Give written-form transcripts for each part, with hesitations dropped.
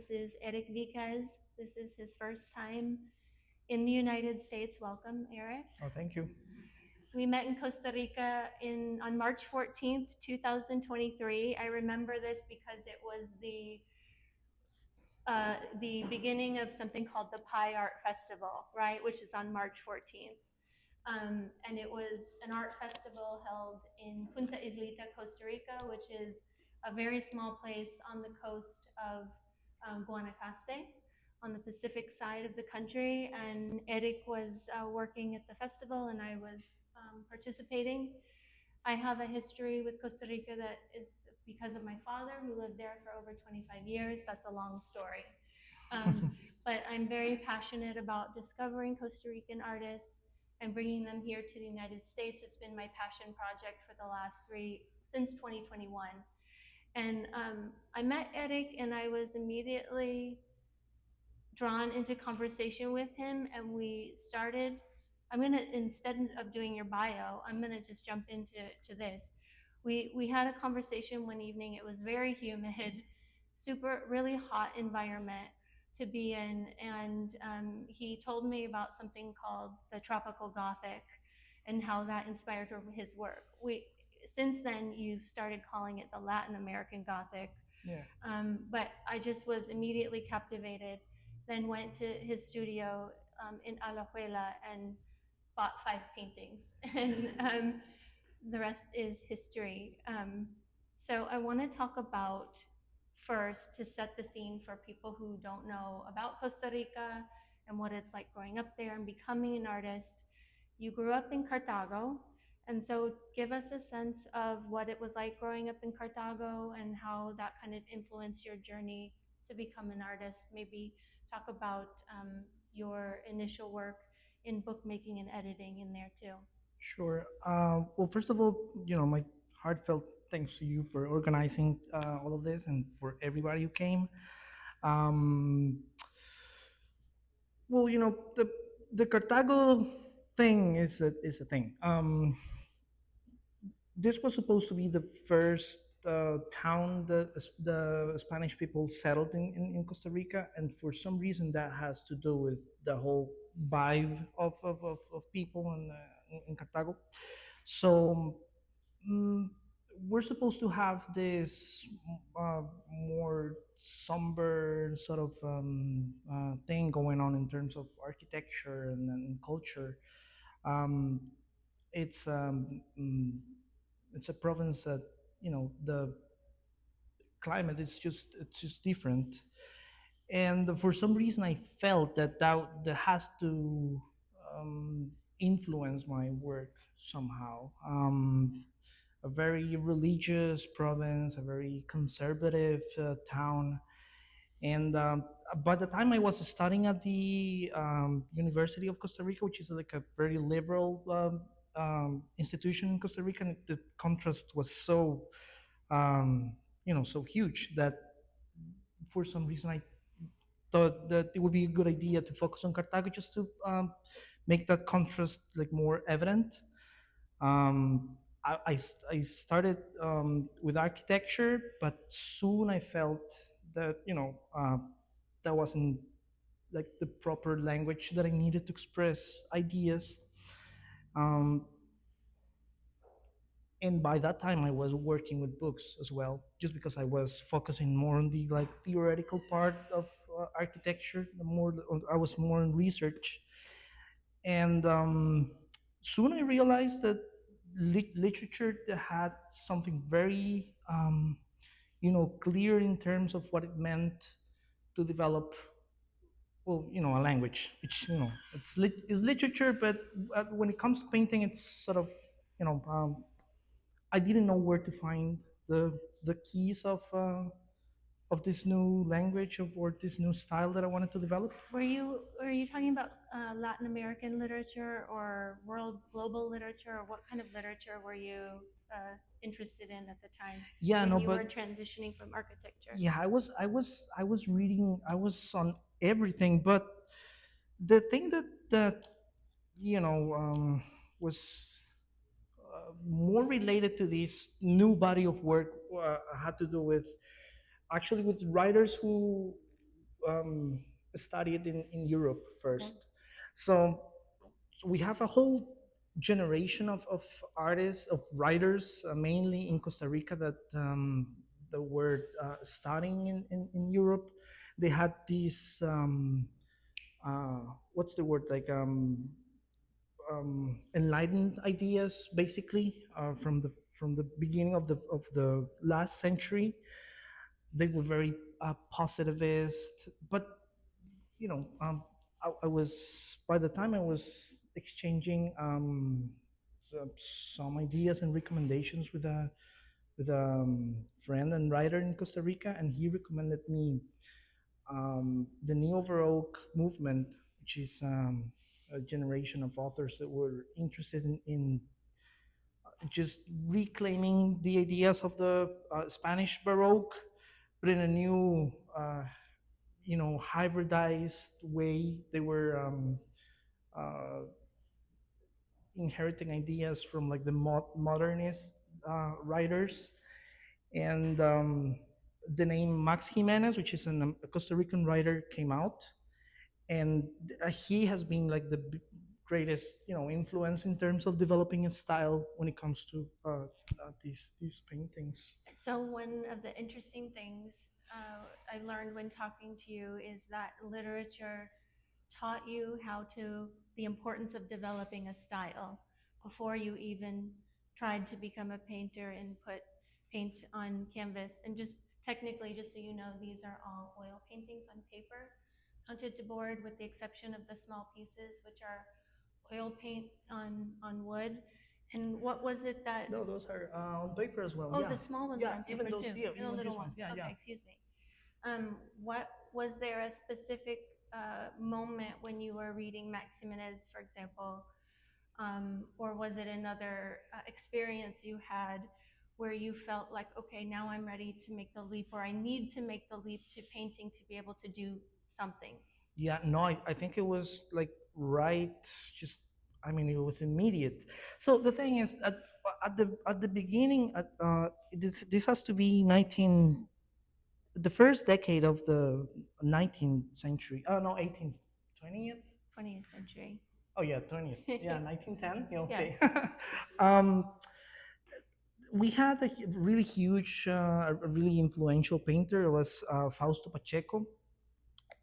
This is Erick Víquez. This is his first time in the United States. Welcome, Erick. Oh, thank you. We met in Costa Rica on March 14th, 2023. I remember this because it was the beginning of something called the Pi Art Festival, right, which is on March 14th. And it was an art festival held in Punta Islita, Costa Rica, which is a very small place on the coast of Guanacaste, on the Pacific side of the country. And Erick was working at the festival, and I was participating. I have a history with Costa Rica that is because of my father, who lived there for over 25 years. That's a long story. But I'm very passionate about discovering Costa Rican artists and bringing them here to the United States. It's been my passion project for the last since 2021. And I met Erick, and I was immediately drawn into conversation with him, and we started. I'm gonna, instead of doing your bio, I'm gonna just jump into this. We had a conversation one evening. It was very humid, super really hot environment to be in, and he told me about something called the tropical Gothic, and how that inspired his work. We Since then you've started calling it the Latin American Gothic. Yeah. But I just was immediately captivated. Then went to his studio in Alajuela and bought 5 paintings, and the rest is history. So I want to talk about first, to set the scene for people who don't know about Costa Rica and what it's like growing up there and becoming an artist. You grew up in Cartago, and so give us a sense of what it was like growing up in Cartago and how that kind of influenced your journey to become an artist. Maybe talk about your initial work in bookmaking and editing in there too. Sure. Well, first of all, my heartfelt thanks to you for organizing all of this and for everybody who came. Um, well, the Cartago thing is a thing. This was supposed to be the first town the Spanish people settled in Costa Rica, and for some reason that has to do with the whole vibe of people in Cartago. So mm, we're supposed to have this more somber sort of thing going on in terms of architecture and culture. Um, it's um, mm, it's a province that the climate is just different, and for some reason I felt that has to influence my work somehow. A very religious province, a very conservative town, and by the time I was studying at the University of Costa Rica, which is like a very liberal institution in Costa Rica, and the contrast was so so huge that for some reason I thought that it would be a good idea to focus on Cartago just to make that contrast like more evident. Um, I started with architecture, but soon I felt that that wasn't like the proper language that I needed to express ideas. Um, and by that time I was working with books as well, just because I was focusing more on the like theoretical part of architecture. I was more in research, and soon I realized that literature had something very clear in terms of what it meant to develop, well, a language, which is literature, but when it comes to painting, it's sort of you know I didn't know where to find the keys of this new language or this new style that I wanted to develop. Were you talking about Latin American literature or world global literature, or what kind of literature were you interested in at the time Yeah, when no, you but were transitioning from architecture? yeah, I was reading, I was on everything, but the thing that you know was more related to this new body of work had to do with actually with writers who um, studied in Europe first. So we have a whole generation of artists, of writers, mainly in Costa Rica, that were studying in Europe. They had these what's the word, like enlightened ideas, basically, from the beginning of the last century. They were very positivist, but you know, I was, by the time I was exchanging some ideas and recommendations with a friend and writer in Costa Rica, and he recommended me the Neo Baroque movement, which is a generation of authors that were interested in just reclaiming the ideas of the Spanish Baroque, but in a new, hybridized way. They were uh, inheriting ideas from like the modernist writers, and the name Max Jimenez, which is a Costa Rican writer, came out, and he has been like the greatest, influence in terms of developing a style when it comes to these paintings. So one of the interesting things I learned when talking to you is that literature taught you the importance of developing a style before you even tried to become a painter and put paint on canvas. And just technically, just so you know, these are all oil paintings on paper, mounted to board, with the exception of the small pieces, which are oil paint on wood. And what was it that? No, those are on paper as well. Oh, Yeah. the small ones Yeah, are on even paper those, too. yeah, The even little these ones. ones. Yeah, Okay, yeah. excuse me. What was there a specific moment when you were reading Max Jimenez, for example, or was it another experience you had where you felt like, okay, now I'm ready to make the leap, or I need to make the leap to painting to be able to do something? Yeah, no, I think it was like right, just, I mean, it was immediate. So the thing is, at the beginning, this has to be 19, the first decade of the 19th century. Oh no, 18th, 20th. 20th century. Oh yeah, 20th. Yeah, 1910. Yeah, Yeah. okay. um, we had a really huge, a really influential painter. It was Fausto Pacheco.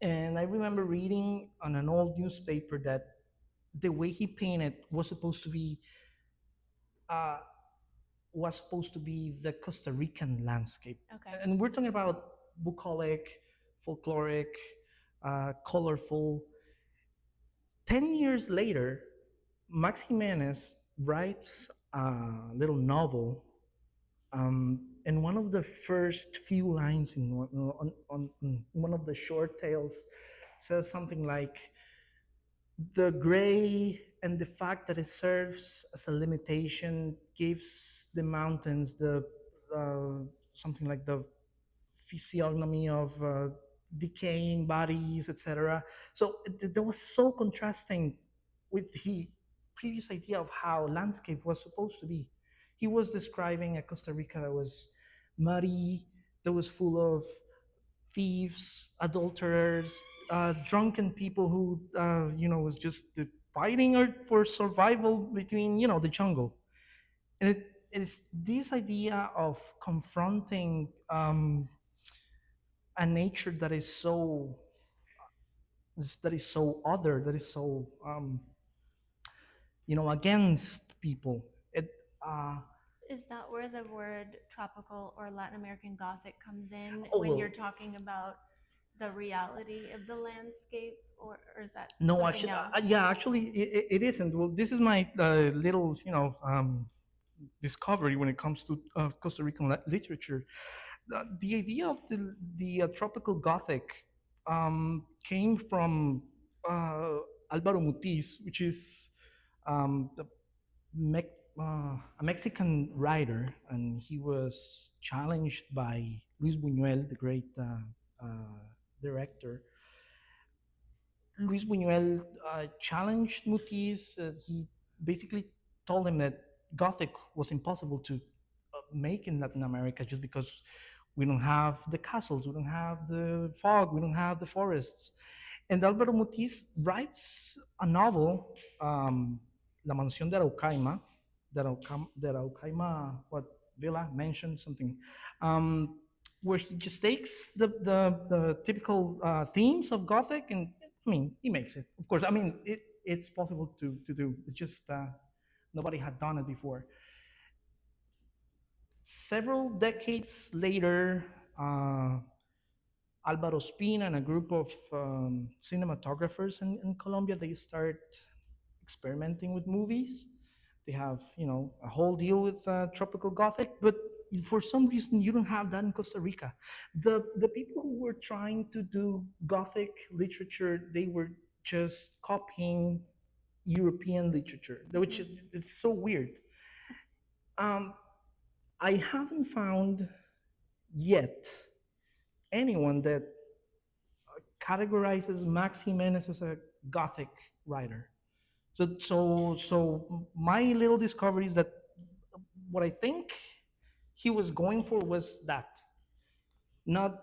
And I remember reading on an old newspaper that the way he painted uh, was supposed to be the Costa Rican landscape. Okay. And we're talking about bucolic, folkloric, colorful. 10 years later, Max Jimenez writes a little novel, and one of the first few lines on one of the short tales says something like, the gray and the fact that it serves as a limitation gives the mountains the something like the physiognomy of decaying bodies, etc. So that was so contrasting with the previous idea of how landscape was supposed to be. He was describing a Costa Rica that was muddy, that was full of thieves, adulterers, drunken people who, was just fighting for survival between, the jungle. And it is this idea of confronting a nature that is so other, that is so against people. It Is that where the word tropical or Latin American Gothic comes in Oh, when well, you're talking about the reality of the landscape, or is that no, something actually, else? yeah, actually, it isn't. Well, this is my little, discovery when it comes to Costa Rican literature. The idea of the tropical Gothic came from Álvaro Mutis, which is the a Mexican writer, and he was challenged by Luis Buñuel, the great director. Luis Buñuel challenged Mutis. He basically told him that Gothic was impossible to make in Latin America, just because We don't have the castles, we don't have the fog, we don't have the forests. And Álvaro Mutis writes a novel, La Mansión de Araucaima, the Araucaima, what Villa mentioned something, where he just takes the typical themes of Gothic, and I mean, he makes it. Of course, I mean, it's possible to do. It's just nobody had done it before. Several decades later, Alvaro Spina and a group of cinematographers in Colombia, they start experimenting with movies. They have, you know, a whole deal with tropical Gothic, but for some reason you don't have that in Costa Rica. The people who were trying to do Gothic literature, they were just copying European literature, which is so weird. I haven't found yet anyone that categorizes Max Jimenez as a Gothic writer. So my little discovery is that what I think he was going for was that. Not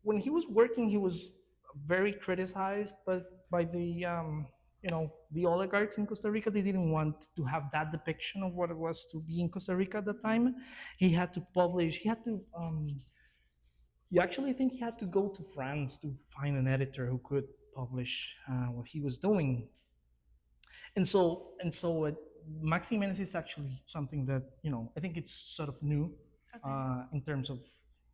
when he was working, he was very criticized, but by the you know, the oligarchs in Costa Rica, they didn't want to have that depiction of what it was to be in Costa Rica at the time. He had to publish. He had to. You actually think he had to go to France to find an editor who could publish what he was doing. And so Max Jimenez is actually something that, you know, I think it's sort of new in terms of,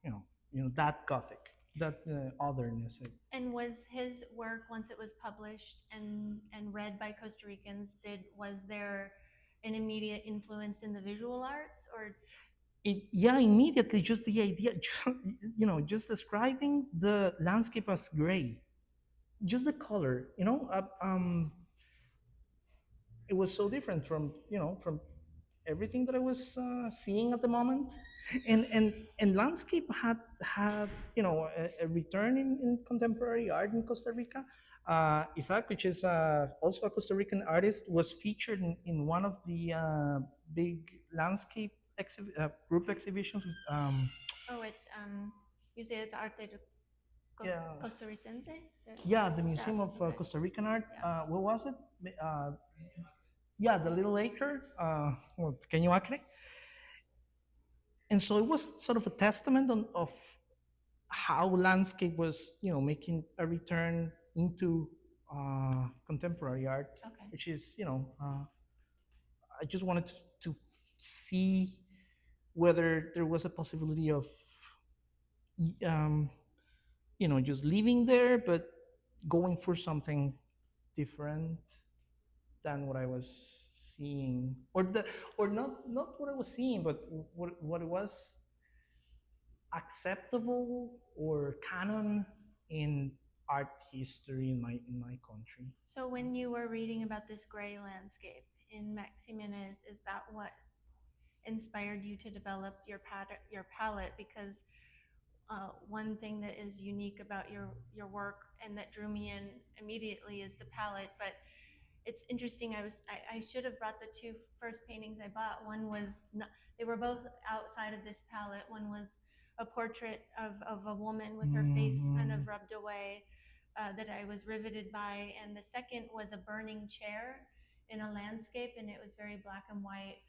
you know that Gothic, that otherness. And was his work, once it was published and read by Costa Ricans, was there an immediate influence in the visual arts, or? Yeah, immediately, just the idea, you know, just describing the landscape as gray, just the color, you know, it was so different from, you know, from everything that I was seeing at the moment. And landscape had you know, a return in contemporary art in Costa Rica. Isaac, which is also a Costa Rican artist, was featured in one of the big landscape group exhibitions. At Museo de Arte de Costarricense? Yeah, the Museum of Costa Rican Art. Yeah. What was it? Yeah, the Little Acre, or Pequeño Acre. And so it was sort of a testament of how landscape was, you know, making a return into contemporary art, which is, you know, I just wanted to see whether there was a possibility of, you know, just leaving there, but going for something different than what I was seeing, or not what I was seeing, but what it was acceptable or canon in art history in my country. So when you were reading about this gray landscape in Max Jimenez, is that what inspired you to develop your palette? Because one thing that is unique about your work and that drew me in immediately is the palette. But it's interesting. I should have brought the two first paintings I bought. One was they were both outside of this palette. One was a portrait of a woman with her face kind of rubbed away that I was riveted by, and the second was a burning chair in a landscape, and it was very black and white.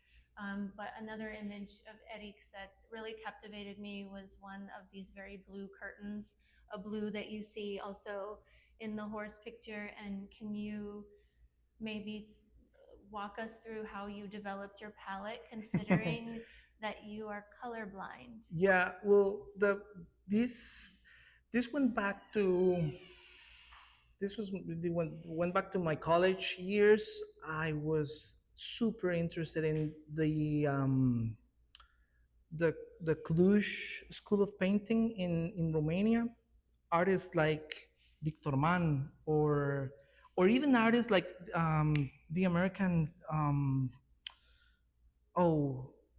But another image of Erick's that really captivated me was one of these very blue curtains, a blue that you see also in the horse picture. And can you maybe walk us through how you developed your palette, considering that you are colorblind? Yeah, well, this went back to went back to my college years. I was super interested in the Cluj School of Painting in Romania. Artists like Victor Mann, or even artists like the American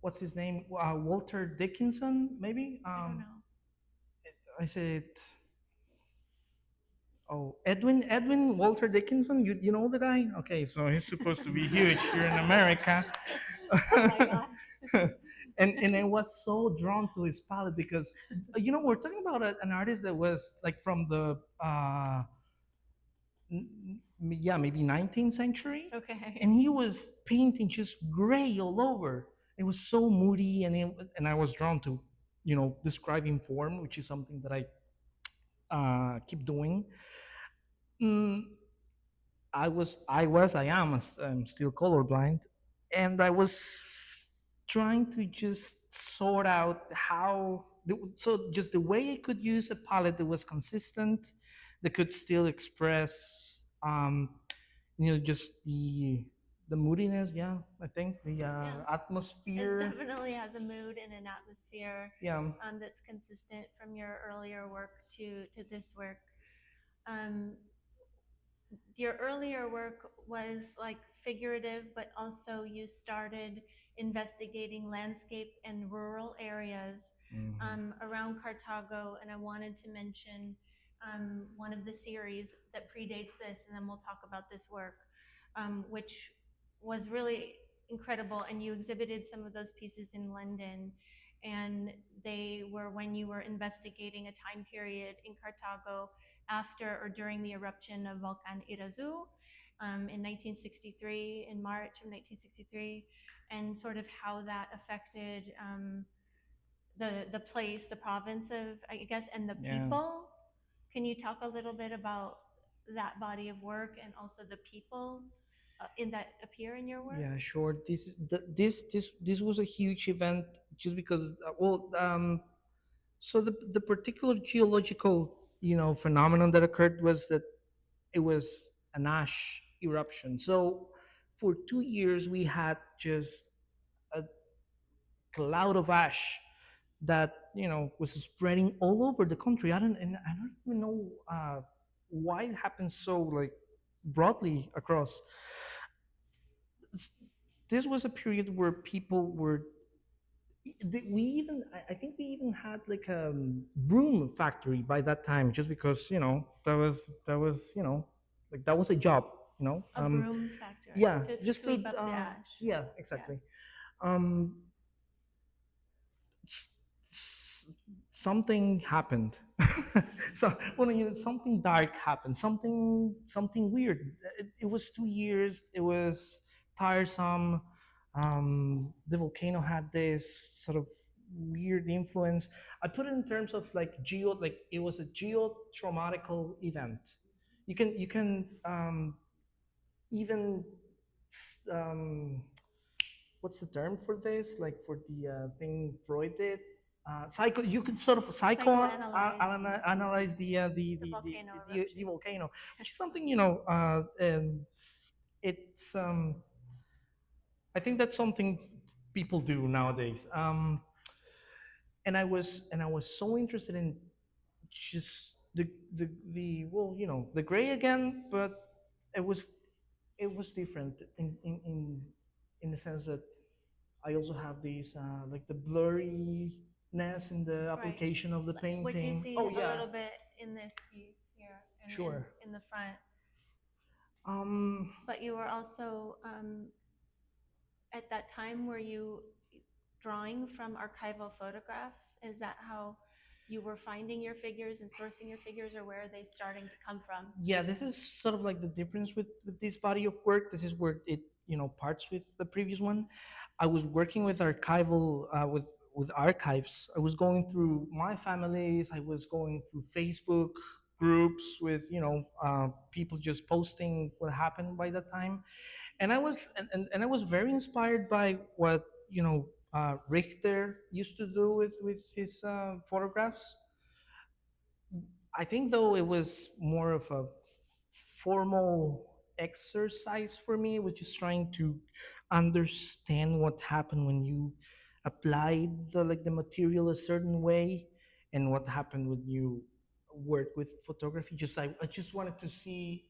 what's his name? Walter Dickinson, maybe. I don't know. I said, Edwin Walter Dickinson. You know the guy? Okay, so he's supposed to be huge here in America. Oh my God. And I was so drawn to his palette because we're talking about an artist that was like from the yeah, maybe 19th century, Okay. and he was painting just gray all over. It was so moody, and I was drawn to describing form, which is something that I keep doing. mm, I am, I'm still colorblind, and I was trying to just sort out so just the way I could use a palette that was consistent, that could still express, just the moodiness. Yeah, I think the Yeah. It atmosphere. definitely has a mood and an atmosphere Yeah, that's consistent from your earlier work to this work. Um, your earlier work was like figurative, but also you started investigating landscape and rural areas around Cartago. And I wanted to mention one of the series that predates this, and then we'll talk about this work, which was really incredible. And you exhibited some of those pieces in London. And they were when you were investigating a time period in Cartago after or during the eruption of Volcan Irazu in 1963, in March of 1963, and sort of how that affected the place, the province of, I guess, and the yeah. people. Can you talk a little bit about that body of work and also the people in that appear in your work? Yeah, sure. This was a huge event, just because so the particular geological phenomenon that occurred was that it was an ash eruption. So for 2 years we had just a cloud of ash that was spreading all over the country. I don't even know why it happened so like broadly across. This was a period where people were, we even, I think we even had like a broom factory by that time, just because that was like that was a job. A broom factory. Yeah, To just sweep up the ash. yeah, exactly. um s- Something happened. So something dark happened, something weird. It was 2 years, it was tiresome. The volcano had this sort of weird influence. I put it in terms of like it was a geo-traumatical event. You can even um, what's the term for this? Like for the thing Freud did, psycho. You could sort of analyze the volcano, which is something and it's I think that's something people do nowadays. And I was so interested in just the well, the gray again, but it was it was different in the sense that I also have these like the blurriness in the application of the painting. Which you see Oh a yeah, little bit in this piece here, sure. in the front. Um, But you were also at that time, were you drawing from archival photographs? Is that how you were finding your figures and sourcing your figures, or where are they starting to come from? yeah, this is sort of like the difference with this body of work. This is where it parts with the previous one. I was working with archival with archives. I was going through my families. I was going through Facebook groups with people just posting what happened by that time. And I was very inspired by what Richter used to do with his photographs. I think though it was more of a formal exercise for me, which is trying to understand what happened when you applied the material a certain way, and what happened when you work with photography. I just wanted to see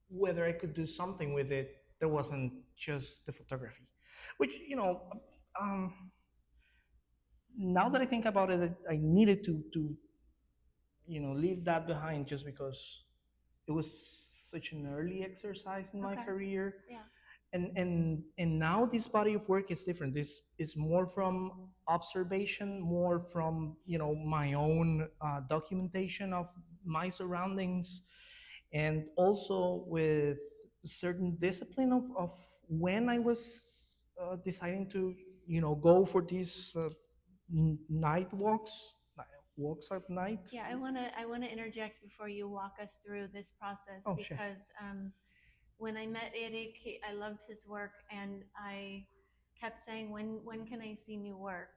whether I could do something with it that wasn't just the photography. Which um, now that I think about it, I needed to leave that behind, just because it was such an early exercise in my career. Yeah. And now this body of work is different. This is more from observation, more from my own documentation of my surroundings, and also with certain discipline of when I was deciding to go for these night walks at night. Yeah, I wanna interject before you walk us through this process Oh, sure. because when I met Eric, I loved his work, and I kept saying, when can I see new work?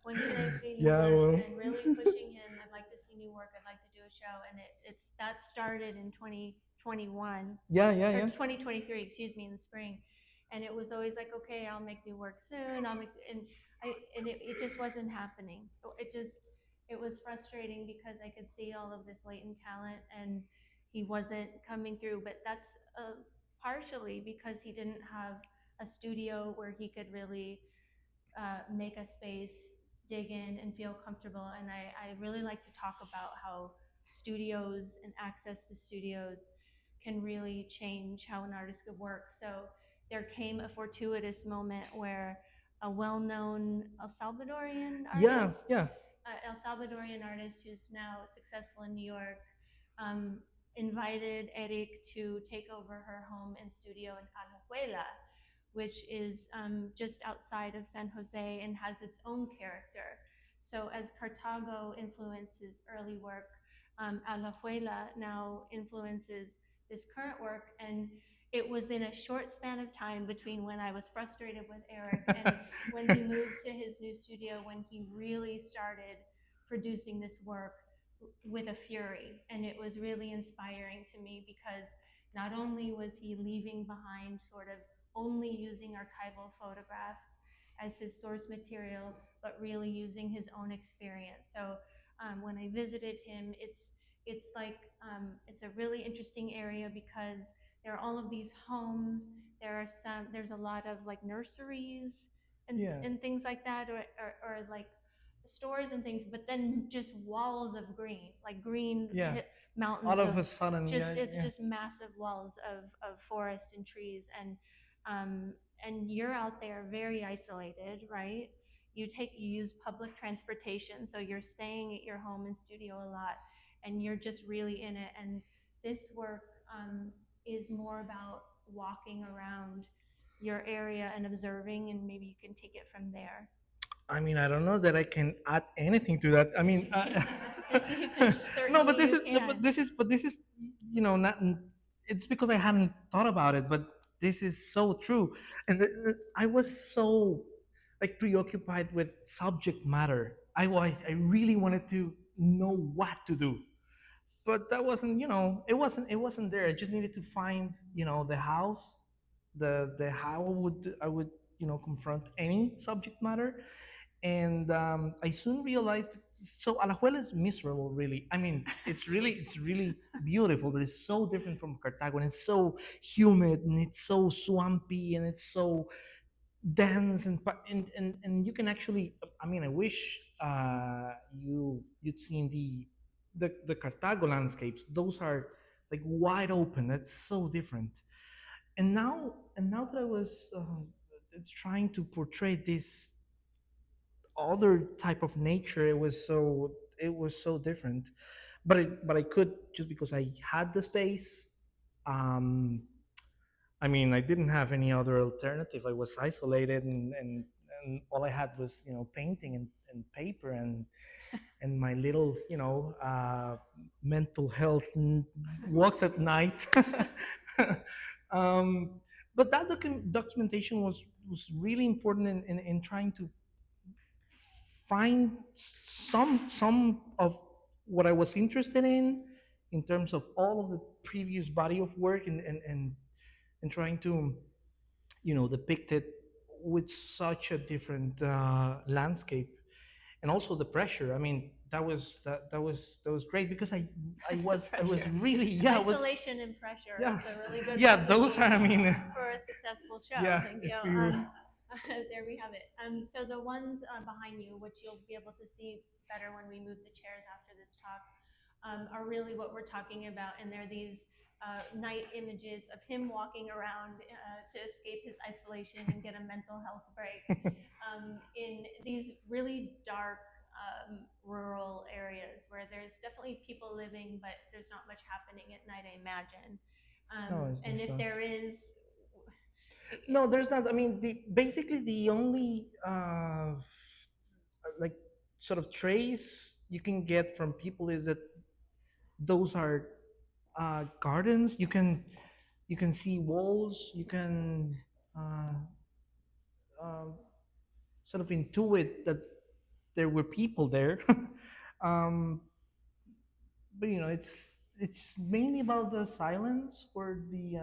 When can I see new Yeah, work? well. And really pushing him, I'd like to see new work. I'd like to do a show, and it's that started in 2021 Yeah, yeah, or yeah. 2023, excuse me, in the spring. And it was always like, okay, I'll make new work soon. It just wasn't happening. It was frustrating because I could see all of this latent talent and he wasn't coming through. But that's partially because he didn't have a studio where he could really make a space, dig in, and feel comfortable. And I really like to talk about how studios and access to studios can really change how an artist could work. So there came a fortuitous moment where a well-known Yeah, yeah. El Salvadorian artist who's now successful in New York, um, invited Eric to take over her home and studio in Alajuela, which is just outside of San Jose and has its own character. So as Cartago influenced his early work, Alajuela now influences this current work. And it was in a short span of time between when I was frustrated with Eric and when he moved to his new studio, when he really started producing this work with a fury. And it was really inspiring to me because not only was he leaving behind sort of only using archival photographs as his source material, but really using his own experience. So when I visited him, it's like it's a really interesting area because there are all of these homes. There's a lot of like nurseries Yeah. and things like that, or like stores and things, but then just walls of green, like green Yeah. mountains All of of a sudden, just yeah, it's yeah. just massive walls of forest and trees. Um and you're out there very isolated, right? You use public transportation, so you're staying at your home and studio a lot, and you're just really in it. And this work is more about walking around your area and observing, and maybe you can take it from there. I mean, I don't know that I can add anything to that. I mean, You can no, but certainly this you is, can. not. It's because I hadn't thought about it, but this is so true. And I was so like preoccupied with subject matter. I really wanted to know what to do, but that wasn't, it wasn't there. I just needed to find, the house, the how I would confront any subject matter. And I soon realized, so Alajuela is miserable, really. I mean, it's really beautiful, but it's so different from Cartago, and it's so humid, and it's so swampy, and it's so dense, and you can actually, I mean, I wish you'd seen the Cartago landscapes. Those are like wide open. That's so different. And now that I was trying to portray this other type of nature, it was so different. But I could, just because I had the space. um I mean, I didn't have any other alternative. I was isolated, and all I had was, painting and paper, and my little, mental health walks at night. um, but that documentation was really important in trying to find some of what I was interested in terms of all of the previous body of work, and trying to, depict it with such a different landscape. And also the pressure. I mean, that was great, because I was Pressure. really, yeah, I was, Isolation and pressure. yeah, It's a really good yeah, those recipe are, I mean, for a successful show. yeah, Thank if you. you, There we have it. So the ones behind you, which you'll be able to see better when we move the chairs after this talk, are really what we're talking about. And they're these night images of him walking around to escape his isolation and get a mental health break in these really dark rural areas where there's definitely people living, but there's not much happening at night, I imagine. And if there is, no, there's not. I mean, basically the only like sort of trace you can get from people is that those are gardens. You can see walls. You can uh, uh, sort of intuit that there were people there. um, but it's mainly about the silence or the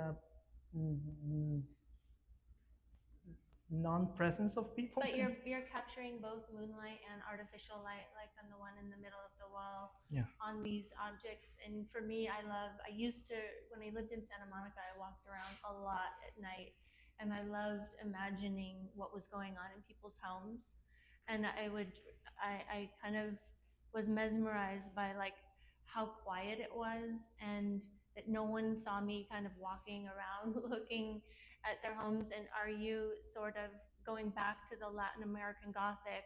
non-presence of people. but you're capturing both moonlight and artificial light, like on the one in the middle of the wall, Yeah. on these objects. And for me, I used to, when I lived in Santa Monica, I walked around a lot at night, and I loved imagining what was going on in people's homes. And I kind of was mesmerized by like how quiet it was, and that no one saw me kind of walking around looking at their homes. And are you sort of going back to the Latin American Gothic?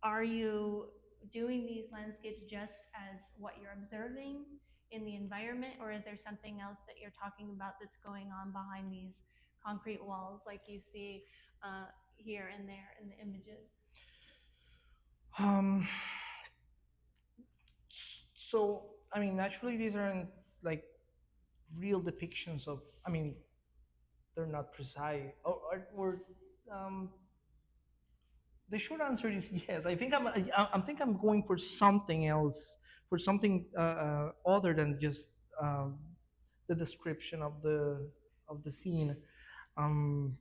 Are you doing these landscapes just as what you're observing in the environment, or is there something else that you're talking about that's going on behind these concrete walls, like you see here and there in the images? Um, so I mean, naturally, these aren't like real depictions of. I mean, they're not precise. Or the short answer is yes. I think I'm going for something else, for something other than just um, the description of the scene. Um,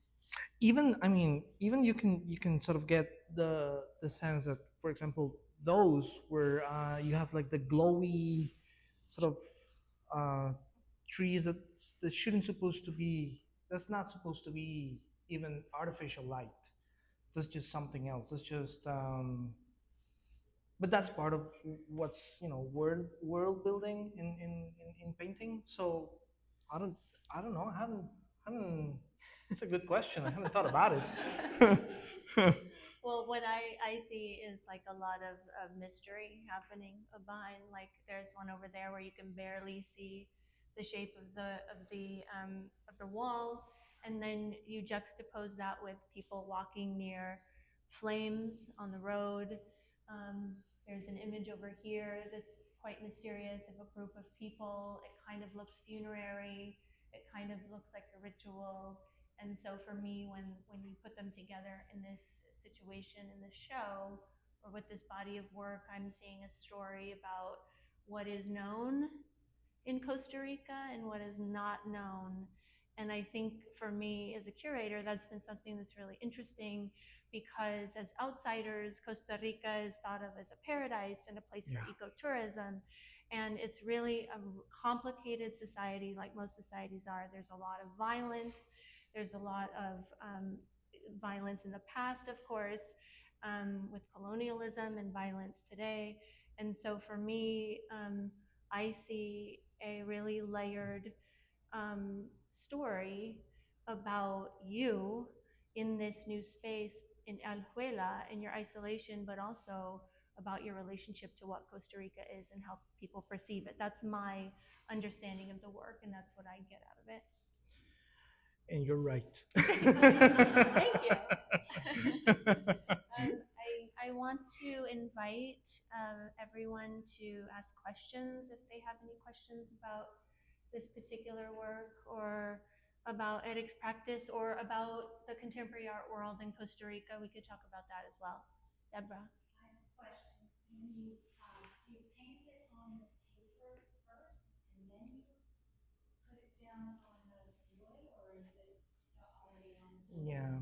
even I mean, even you can sort of get the sense that, for example, those where you have like the glowy sort of uh, trees that shouldn't supposed to be. That's not supposed to be even artificial light. That's just something else. That's just but that's part of what's world building in painting. So I don't I don't know. I haven't it's a good question. I haven't thought about it. Well, what I see is like a lot of mystery happening behind. Like there's one over there where you can barely see the shape of the wall, and then you juxtapose that with people walking near flames on the road. There's an image over here that's quite mysterious of a group of people. It kind of looks funerary. It kind of looks like a ritual. And so for me, when you put them together in this situation, in this show, or with this body of work, I'm seeing a story about what is known in Costa Rica and what is not known. And I think for me as a curator, that's been something that's really interesting, because as outsiders, Costa Rica is thought of as a paradise and a place for ecotourism. And it's really a complicated society, like most societies are. There's a lot of violence. There's a lot of violence in the past, of course, with colonialism and violence today. And so for me, I see a really layered story about you in this new space in Aljuela, in your isolation, but also about your relationship to what Costa Rica is and how people perceive it. That's my understanding of the work, and that's what I get out of it. And you're right. Thank you. I want to invite everyone to ask questions if they have any questions about this particular work, or about Erick's practice, or about the contemporary art world in Costa Rica. We could talk about that as well. Deborah. I have a question. Do you paint it on the paper first and then you put it down on the wood, or is it already on the wood? Yeah.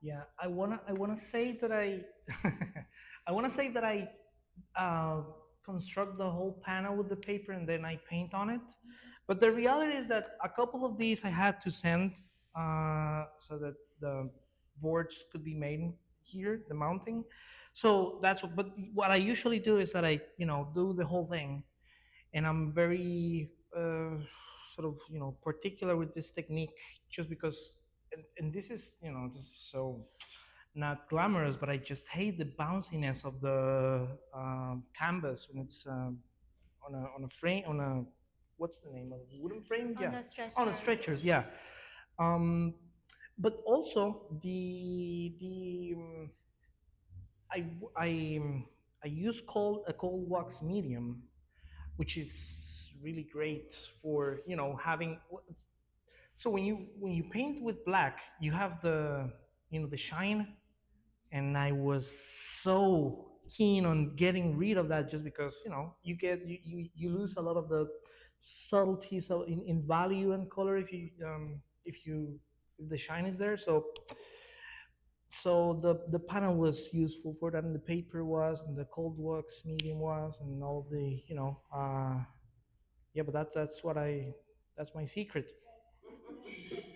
Yeah, I wanna say that I wanna say that I uh, construct the whole panel with the paper and then I paint on it. But the reality is that a couple of these I had to send so that the boards could be made here, the mounting. So that's but what I usually do is that I do the whole thing, and I'm very uh, sort of particular with this technique, just because, and this is this is so not glamorous, but I just hate the bounciness of the canvas when it's on a frame, on a, what's the name of it? Wooden frame? On Yeah, a on a stretcher. stretchers. Yeah. Um, but also I w- I use a cold wax medium, which is really great for having. So when you paint with black, you have the shine, and I was so keen on getting rid of that, just because you lose a lot of the subtleties in value and color if you if the shine is there. So the panel was useful for that, and the paper was, and the cold wax medium was, and all the yeah. But that's my secret. Does the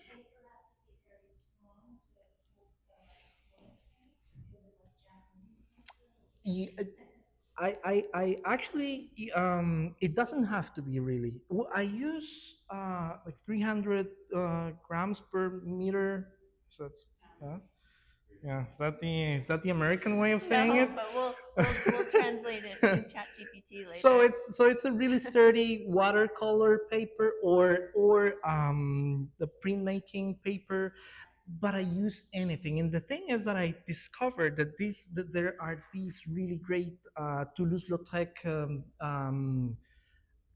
paper have to be very strong to hold the oil paint? Is it like Japanese paper? Ye- I actually, it doesn't have to be really. I use like 300 grams per meter. So that's, yeah, yeah. Is that the American way of saying No, it? but we'll translate it to ChatGPT So later. it's a really sturdy watercolor paper, or the printmaking paper, but I use anything. And the thing is that I discovered that there are these really great Toulouse-Lautrec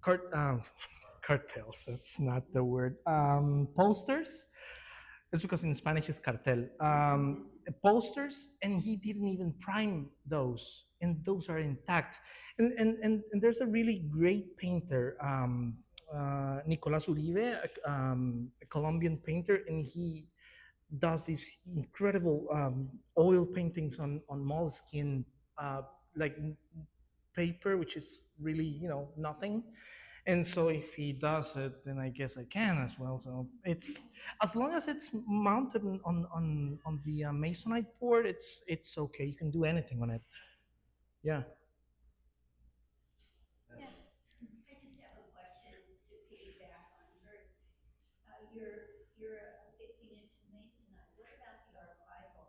cart, cartels. That's not the word. Posters. It's because in Spanish it's cartel. Posters, and he didn't even prime those, and those are intact. And there's a really great painter, Nicolas Uribe, a Colombian painter, and he does these incredible oil paintings on moleskin, like paper, which is really nothing. And so if he does it, then I guess I can as well. So it's, as long as it's mounted on the masonite board, it's okay. You can do anything on it. Yeah. Yes. I just have a question to piggyback on hers. You're fixing it to masonite. What about the archival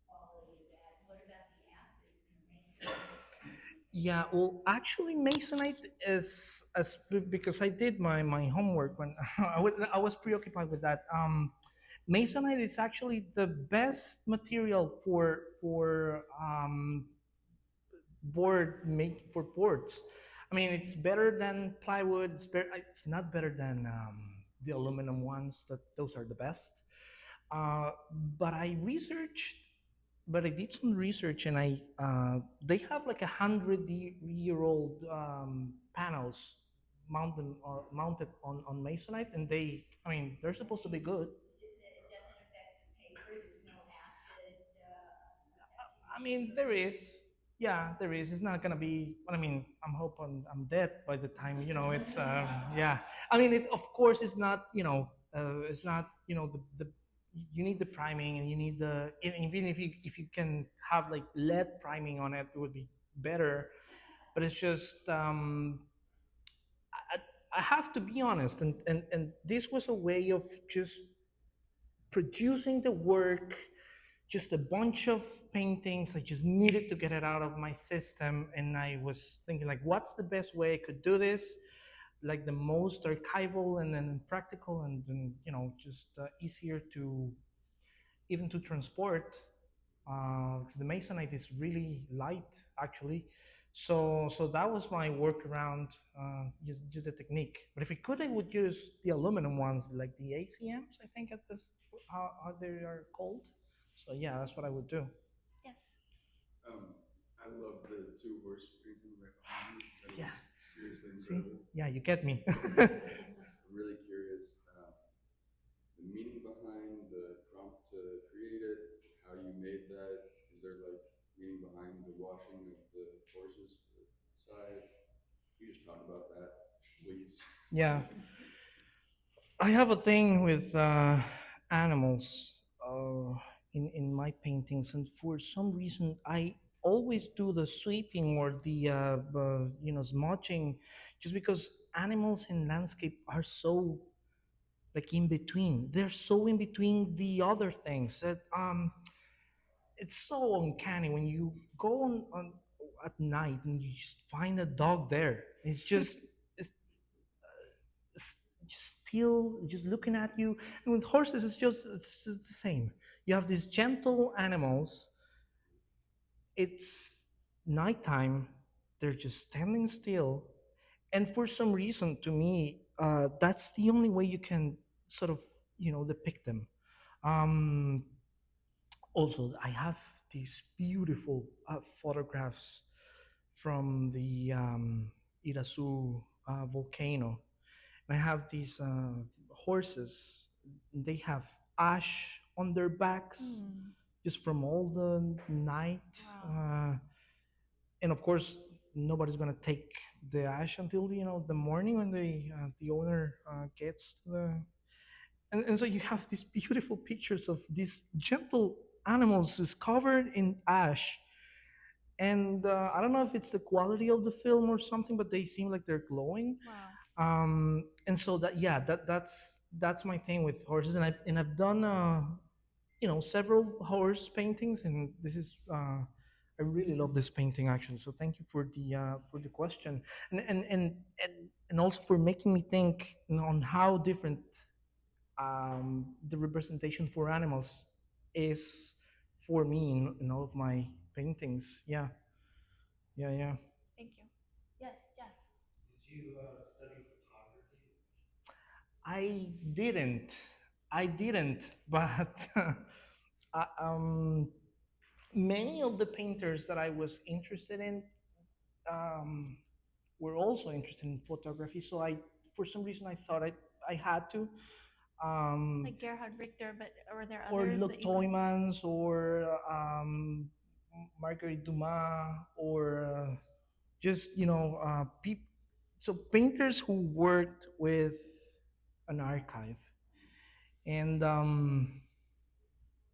quality of that? What about the acids in the masonite? Yeah, well, actually, Masonite is because I did my homework when I was preoccupied with that. Masonite is actually the best material for boards. I mean, it's better than plywood. It's not better than the aluminum ones. Those are the best. Uh, but I did some research, and they have like 100-year-old panels mounted on masonite, and I mean, they're supposed to be good. It doesn't affect the paper. There's no acid I affecting the mean, there paper. is. Yeah, there is. It's not gonna be. I mean, I'm hoping I'm dead by the time it's. Yeah. I mean, of course, it's not. It's not. The you need the priming, and you need even if you can have like lead priming on it, it would be better. But it's just I have to be honest, and this was a way of just producing the work, just a bunch of paintings. I just needed to get it out of my system, and I was thinking like, what's the best way I could do this? Like the most archival and then practical, and then just easier to even to transport, because the masonite is really light actually. So that was my workaround, just the technique. But if I could, I would use the aluminum ones, like the ACMs, I think, at this how they are called. So yeah, that's what I would do. Yes. I love the two horse painting right behind you. That Yeah. was seriously See, incredible. yeah, you get me. I'm really curious the meaning behind the prompt to create it, how you made that. Is there like meaning behind the washing of the horses to the side? You just talk about that, please. Yeah, I have a thing with animals in my paintings, and for some reason, I always do the sweeping or the smudging, just because animals in landscape are so like in between. They're so in between the other things that it's so uncanny when you go on at night and you just find a dog there. It's just it's just still just looking at you. And with horses, it's just the same. You have these gentle animals. It's nighttime. They're just standing still, and for some reason, to me, that's the only way you can sort of depict them. Um, Also, I have these beautiful photographs from the Irasu volcano. And I have these horses. They have ash on their backs Mm. just from all the night. Wow. And of course, nobody's gonna take the ash until the morning when the owner gets to the and so you have these beautiful pictures of these gentle animals just covered in ash. And I don't know if it's the quality of the film or something, but they seem like they're glowing. Wow. And so that's my thing with horses. And I've done several horse paintings, and this is I really love this painting actually. So thank you for the question, and and also for making me think on how different the representation for animals is for me in all of my paintings. Yeah, yeah, yeah. Thank you. Yes, Jeff. Did you study photography? I didn't. I didn't, but um, many of the painters that I was interested in um, were also interested in photography. So for some reason, I thought I had to. Um, Like Gerhard Richter, but were there or others Luc that you? Toymans or Marguerite Dumas or just so painters who worked with an archive. And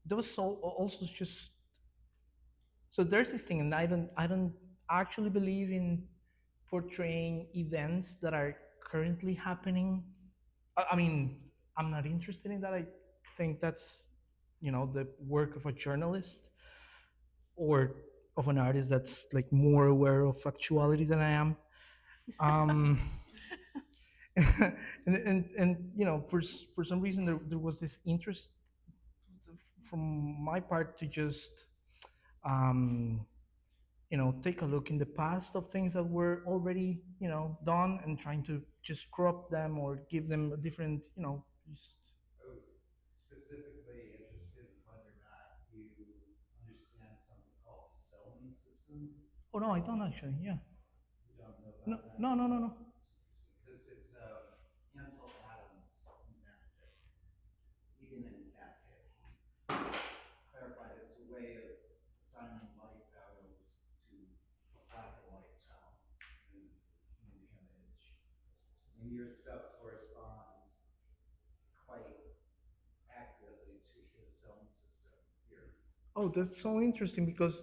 there was also just so there's this thing, and I don't actually believe in portraying events that are currently happening. I mean, I'm not interested in that. I think that's the work of a journalist or of an artist that's like more aware of actuality than I am. Um, and for some reason there was this interest from my part to just um, take a look in the past of things that were already done and trying to just crop them or give them a different just I was specifically interested in whether or not you understand something called the zone system. oh no, I don't actually. Yeah. You don't know No, about that? no, no, no, no. Because it's Ansel Adams invented it. He didn't invent it. He clarified it's a way of assigning light values to black and white tones in an image. And your stuff corresponds quite accurately to his zone system theory. Oh, that's so interesting because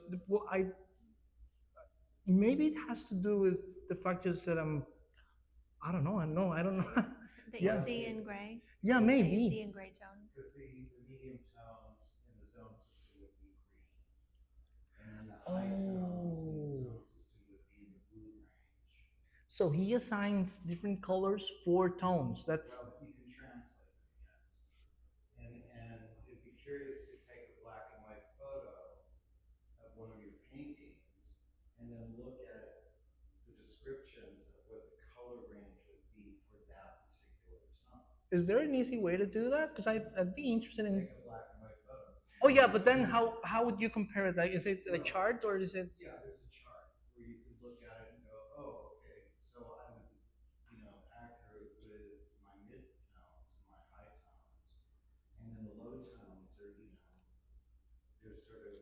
maybe it has to do with the fact just that I don't know. I don't know. That Yeah. you see in gray? Yeah, That you see maybe. in gray tones? Because the medium tones in the zone system would be green. And then the Oh. high tones in the zone system would be in the blue range. So he assigns different colors for tones. That's Well, you can translate them, yes. And it'd be curious to take a black and white photo of one of your paintings and then look at the descriptions of what the color range would be for that particular tone. Is there an easy way to do that? Because I'd be interested in. Take a black and white photo. Oh yeah, but then how would you compare it? Like, is it a chart or is it? Yeah, there's a chart where you could look at it and go, oh, okay, so I was, accurate with my mid tones and my high tones. And then the low tones are, they're sort of.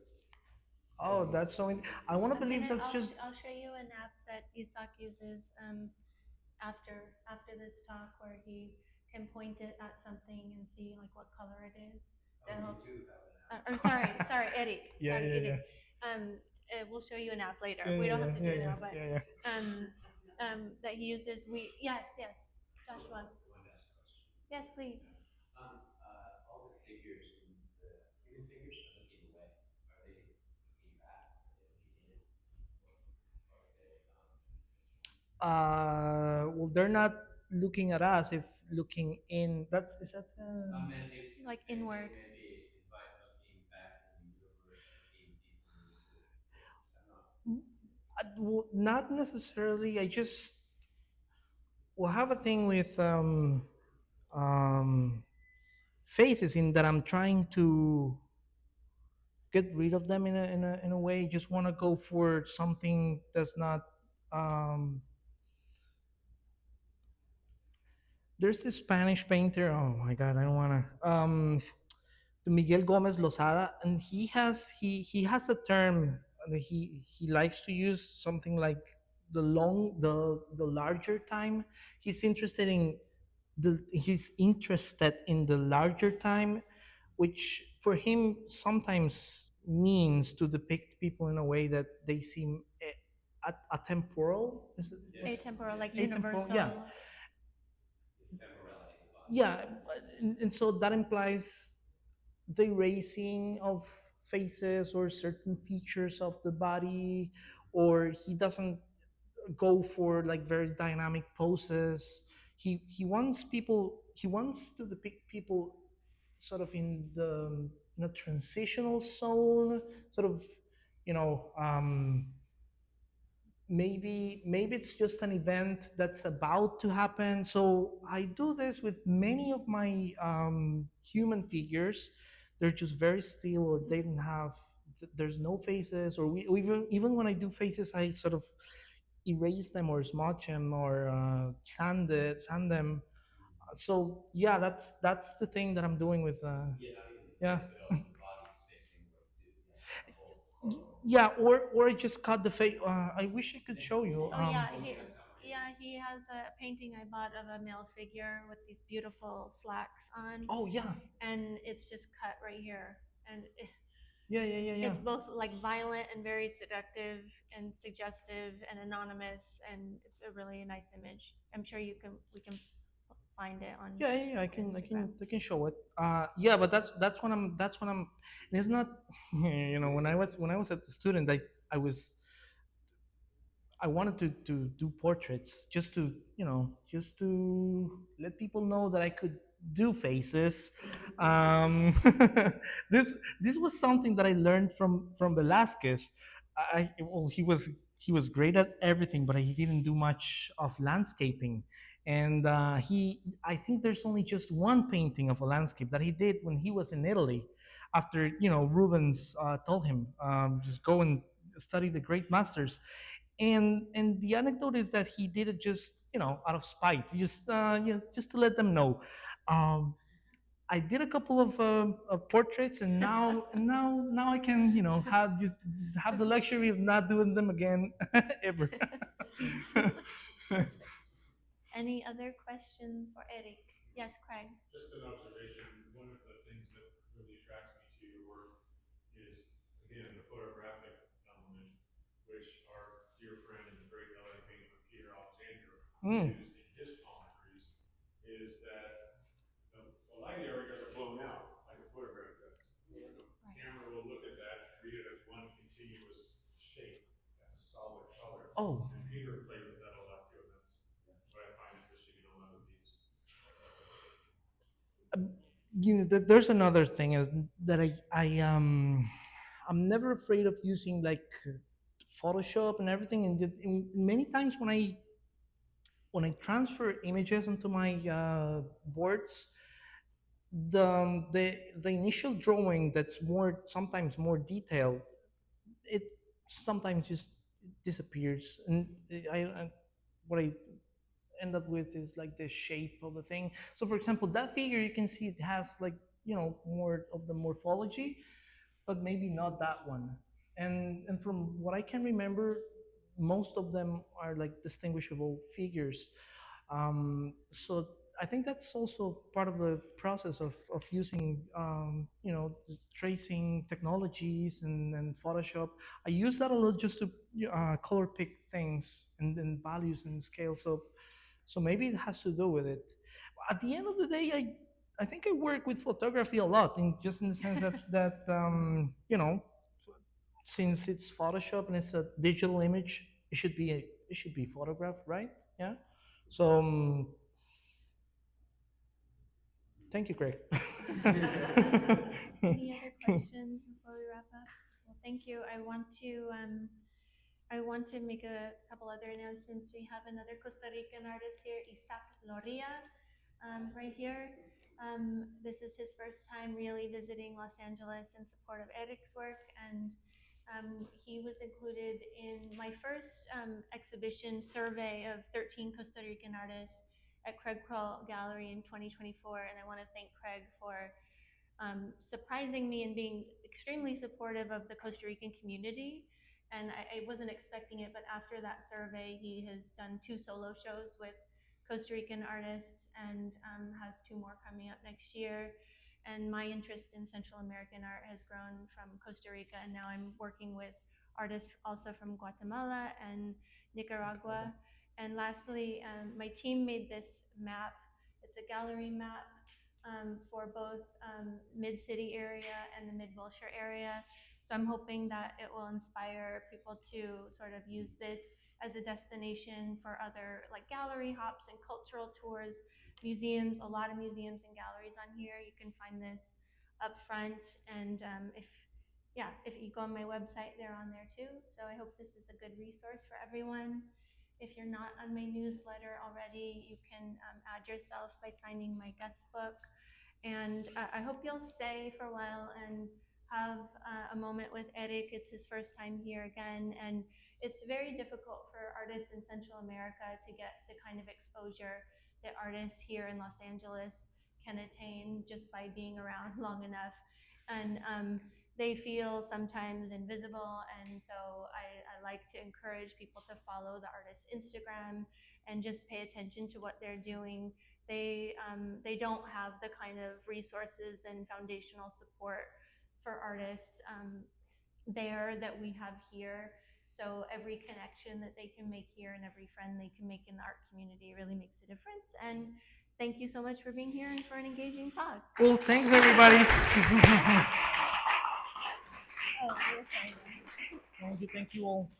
Oh, that's so. I want to believe that's just. I'll show you an app that Isak uses after this talk where he can point it at something and see like what color it is. Oh, you do have an app. I'm sorry, Erick. Yeah, sorry, yeah, Erick. yeah. We'll show you an app later. Yeah, We don't yeah, have to yeah, do it yeah, now, but yeah, yeah. that he uses. Yes, Joshua. Yes, please. All the figures, the human figures are looking away. Are they looking back? Are they looking in? Or are they, Well, they're not looking at us. If looking in, that's is that. meant to Like inward. maybe invite looking back in the universe, looking deeper into. I'm not. Well, not necessarily. I just will have a thing with um, faces in that I'm trying to get rid of them in a way. Just want to go for something that's not. Um, there's this Spanish painter. Oh my God, I don't want to. Miguel Gomez Lozada, and he has a term that he likes to use, something like the larger time. He's interested in the larger time, which for him sometimes means to depict people in a way that they seem atemporal. Is it? Atemporal, like Atemporal, universal. yeah. Temporality is about. Yeah, and so that implies the erasing of faces or certain features of the body, or he doesn't go for like very dynamic poses. He wants to depict people sort of in a transitional zone, sort of, you know, maybe it's just an event that's about to happen. So I do this with many of my human figures. They're just very still, or they don't have there's no faces, or even when I do faces, I sort of erase them or smudge them or sand them. So yeah, that's the thing that I'm doing with Yeah, not even the yeah. face, but also the body space inward too. Yeah, the whole. Yeah, or I just cut the face. I wish I could show you. Oh yeah, Yeah. he has a painting I bought of a male figure with these beautiful slacks on, Oh yeah, and it's just cut right here, and yeah. it's both like violent and very seductive and suggestive and anonymous, and it's a really nice image. I'm sure we can find it on Yeah. Instagram. I can show it. Yeah, but that's when I'm. And it's not, when I was a student, I wanted to do portraits just to, just to let people know that I could do faces. Um, this this was something that I learned from Velasquez. Well, he was great at everything, but he didn't do much of landscaping. And I think there's only just one painting of a landscape that he did when he was in Italy, after Rubens told him, just go and study the great masters. And the anecdote is that he did it just, out of spite, just just to let them know. um, I did a couple of portraits, and now I can, have the luxury of not doing them again ever. Any other questions for Eric? Yes, Craig. Just an observation, one of the things that really attracts me to your work is, again, the photographic element, which our dear friend and great LA painter Peter Alexander Mm. used in his palm trees, is that the light area doesn't blown out like a photograph does. The camera will look at that, treat it as one continuous shape, as a solid color. Oh. And Peter played with that a lot too, and that's what I find interesting in a lot of these. There's another thing is that I'm never afraid of using like Photoshop and everything, and many times when I transfer images into my boards, the initial drawing that's sometimes more detailed, it sometimes just disappears, and what I end up with is like the shape of the thing. So for example, that figure, you can see it has like, more of the morphology, but maybe not that one. And from what I can remember, most of them are like distinguishable figures. So I think that's also part of the process of using, tracing technologies and Photoshop. I use that a lot just to color pick things and values and scale. So maybe it has to do with it. At the end of the day, I think I work with photography a lot, in the sense that since it's Photoshop and it's a digital image, it should be photographed, right? Yeah. So thank you, Craig. Any other questions before we wrap up? Well, thank you. I want to make a couple other announcements. We have another Costa Rican artist here, Isaac Loria, right here. This is his first time really visiting Los Angeles in support of Erick's work, and he was included in my first exhibition survey of 13 Costa Rican artists at Craig Kroll Gallery in 2024, and I want to thank Craig for surprising me and being extremely supportive of the Costa Rican community. And I wasn't expecting it, but after that survey, he has done 2 solo shows with Costa Rican artists and has 2 more coming up next year. And my interest in Central American art has grown from Costa Rica, and now I'm working with artists also from Guatemala and Nicaragua. And lastly, my team made this map. It's a gallery map for both mid-city area and the mid-Wilshire area. So I'm hoping that it will inspire people to sort of use this as a destination for other like gallery hops and cultural tours, museums, a lot of museums and galleries on here. You can find this up front, and if you go on my website, they're on there too. So I hope this is a good resource for everyone. If you're not on my newsletter already, you can add yourself by signing my guest book. And I hope you'll stay for a while and have a moment with Erick. It's his first time here again, and it's very difficult for artists in Central America to get the kind of exposure that artists here in Los Angeles can attain just by being around long enough. And they feel sometimes invisible, and so I like to encourage people to follow the artist's Instagram and just pay attention to what they're doing. They don't have the kind of resources and foundational support for artists there that we have here. So every connection that they can make here and every friend they can make in the art community really makes a difference. And thank you so much for being here and for an engaging talk. Well, thanks everybody. Oh, you're fine. Thank you all.